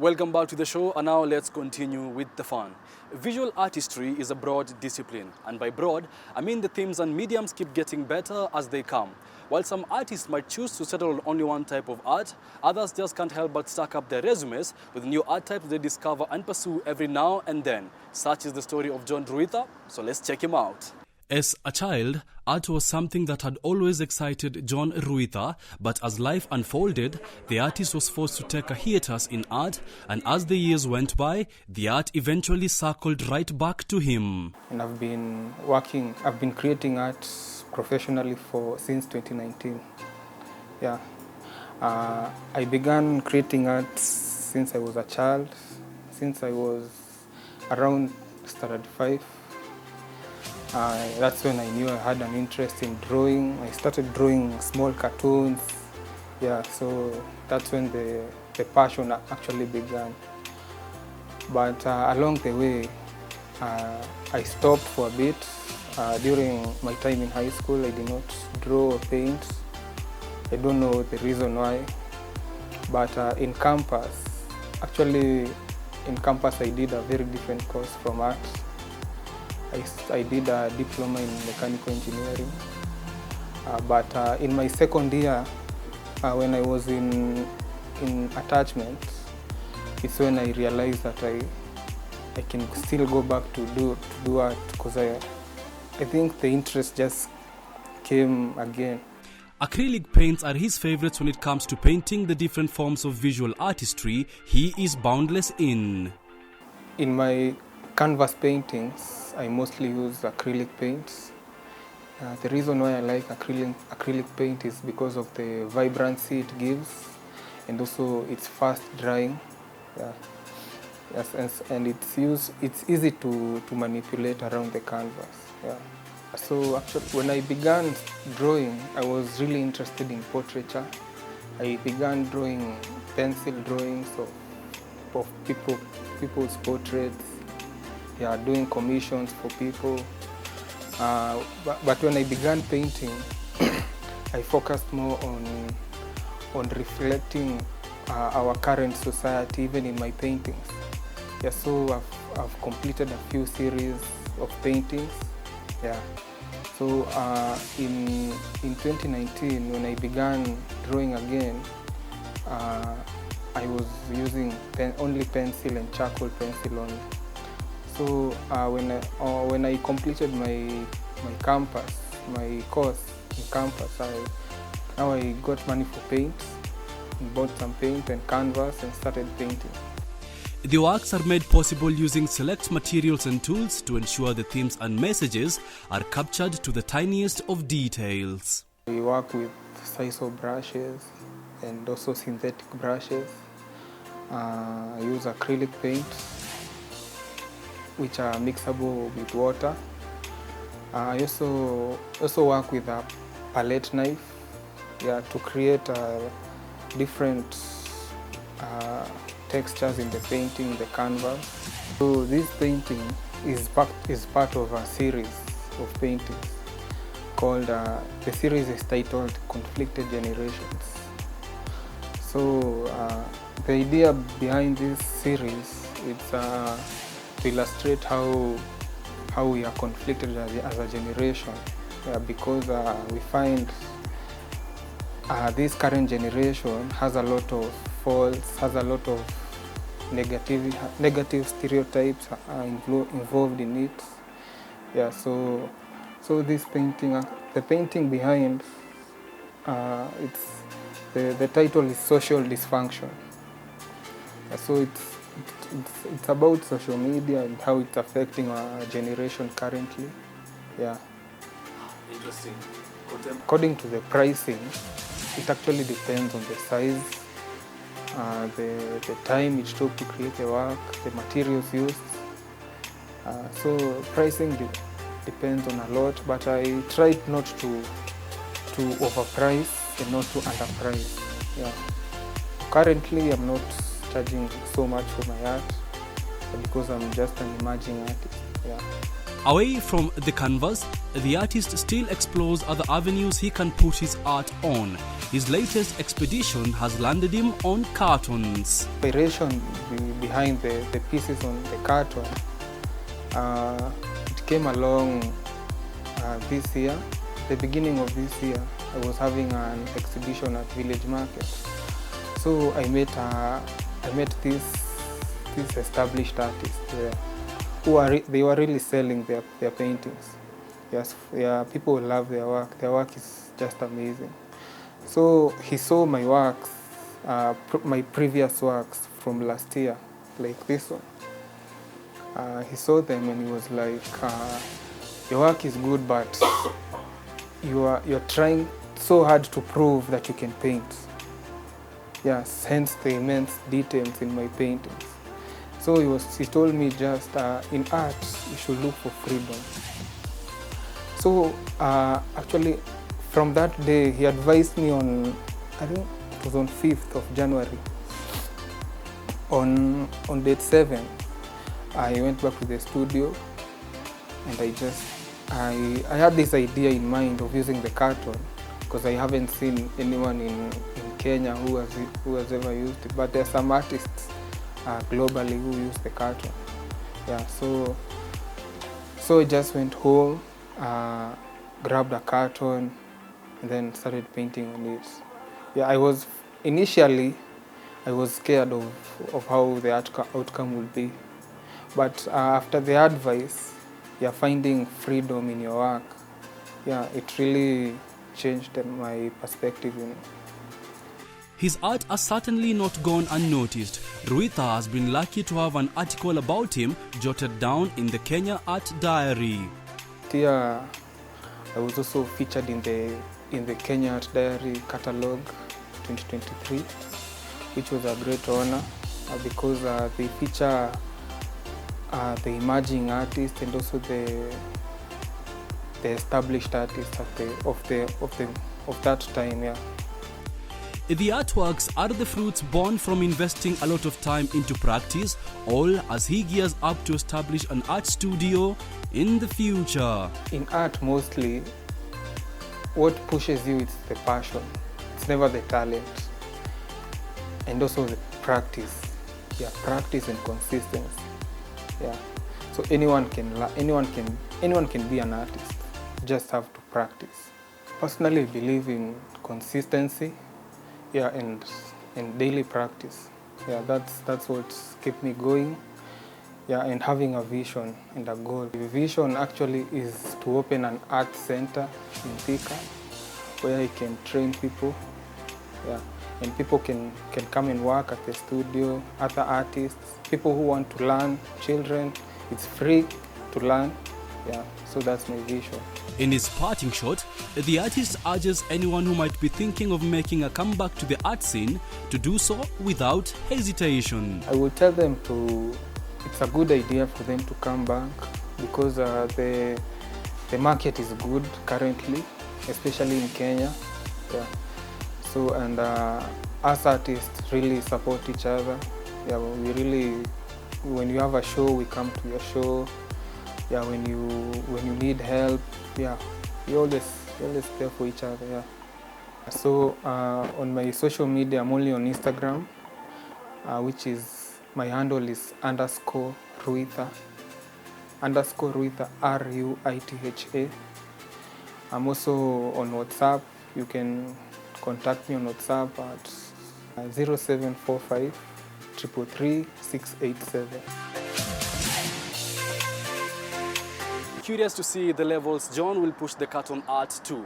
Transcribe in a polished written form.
Welcome back to the show, and now let's continue with the fun. Visual artistry is a broad discipline, and by broad, I mean the themes and mediums keep getting better as they come. While some artists might choose to settle on only one type of art, others just can't help but stack up their resumes with new art types they discover and pursue every now and then. Such is the story of John Ruitha, so let's check him out. As a child, art was something that had always excited John Ruitha, but as life unfolded, the artist was forced to take a hiatus in art, and as the years went by, the art eventually circled right back to him. And I've been creating art professionally since 2019. Yeah, I began creating art since I was a child, since I was around standard 5. That's when I knew I had an interest in drawing. I started drawing small cartoons. Yeah, so that's when the passion actually began. But along the way, I stopped for a bit. During my time in high school, I did not draw or paint. I don't know the reason why. But in campus, I did a very different course from art. I did a diploma in mechanical engineering, but in my second year, when I was in attachment, it's when I realized that I can still go back to do art, because I think the interest just came again. Acrylic paints are his favorites when it comes to painting the different forms of visual artistry he is boundless in. In my canvas paintings, I mostly use acrylic paints. The reason why I like acrylic paint is because of the vibrancy it gives, and also it's fast drying. Yeah. Yes, and it's easy to manipulate around the canvas. Yeah. So actually, when I began drawing, I was really interested in portraiture. I began drawing pencil drawings of people's portraits. Yeah, doing commissions for people. But when I began painting, I focused more on reflecting our current society, even in my paintings. Yeah, so I've completed a few series of paintings. Yeah. So in 2019, when I began drawing again, I was using only pencil and charcoal pencil only. So when I completed my course in campus, now I got money for paint, bought some paint and canvas and started painting. The works are made possible using select materials and tools to ensure the themes and messages are captured to the tiniest of details. We work with sisal brushes and also synthetic brushes. I use acrylic paints, which are mixable with water. I also work with a palette knife, yeah, to create different textures in the painting, the canvas. So this painting is part of a series of paintings called, the series is titled Conflicted Generations. So the idea behind this series is to illustrate how we are conflicted as a generation, because we find this current generation has a lot of faults, has a lot of negative stereotypes involved in it. Yeah, so this painting, the painting behind, it's the title is Social Dysfunction. So it's about social media and how it's affecting our generation currently. Yeah. Interesting. According to the pricing, it actually depends on the size, the time it took to create the work, the materials used. So pricing depends on a lot, but I tried not to overprice and not to underprice. Yeah. Currently, I'm not charging so much for my art because I'm just an emerging artist. Yeah. Away from the canvas, the artist still explores other avenues he can put his art on. His latest expedition has landed him on cartons. Inspiration behind the pieces on the carton, it came along this year. The beginning of this year, I was having an exhibition at Village Market. So I met this established artist there, they were really selling their paintings. Yes, yeah, people love their work. Their work is just amazing. So he saw my works, my previous works from last year, like this one. He saw them and he was like, your work is good, but you're trying so hard to prove that you can paint. Yes, hence the immense details in my paintings. So he told me just in art you should look for freedom. So actually from that day he advised me on, I think it was on 5th of January. On date 7, I went back to the studio and I had this idea in mind of using the carton, because I haven't seen anyone in Kenya who has ever used it, but there are some artists globally who use the carton. Yeah, so I just went home, grabbed a carton, and then started painting on it. Yeah, initially I was scared of how the outcome would be, but after the advice, you're finding freedom in your work. Yeah, it really changed my perspective, you know. His art has certainly not gone unnoticed. Ruitha has been lucky to have an article about him jotted down in the Kenya Art Diary. Here, I was also featured in the Kenya Art Diary Catalogue 2023, which was a great honor because they feature the emerging artists and also the established artists of that time. Yeah. The artworks are the fruits born from investing a lot of time into practice, all as he gears up to establish an art studio in the future. In art, mostly, what pushes you is the passion. It's never the talent. And also the practice. Yeah, practice and consistency. Yeah. So anyone can be an artist. You just have to practice. Personally, I believe in consistency. Yeah, and daily practice. Yeah, that's what kept me going. Yeah, and having a vision and a goal. The vision actually is to open an art center in Thika where I can train people. Yeah, and people can come and work at the studio, other artists, people who want to learn, children. It's free to learn. Yeah, so that's my vision. In his parting shot, the artist urges anyone who might be thinking of making a comeback to the art scene to do so without hesitation. I will tell them it's a good idea for them to come back because the market is good currently, especially in Kenya. Yeah. So, and us artists really support each other. Yeah, when you have a show, we come to your show. Yeah, when you need help, yeah, we always there for each other. Yeah. So on my social media, I'm only on Instagram, which is my handle is _Ruitha, _Ruitha, RUITHA. I'm also on WhatsApp. You can contact me on WhatsApp at 0745 333 687. Curious to see the levels John will push the carton art to.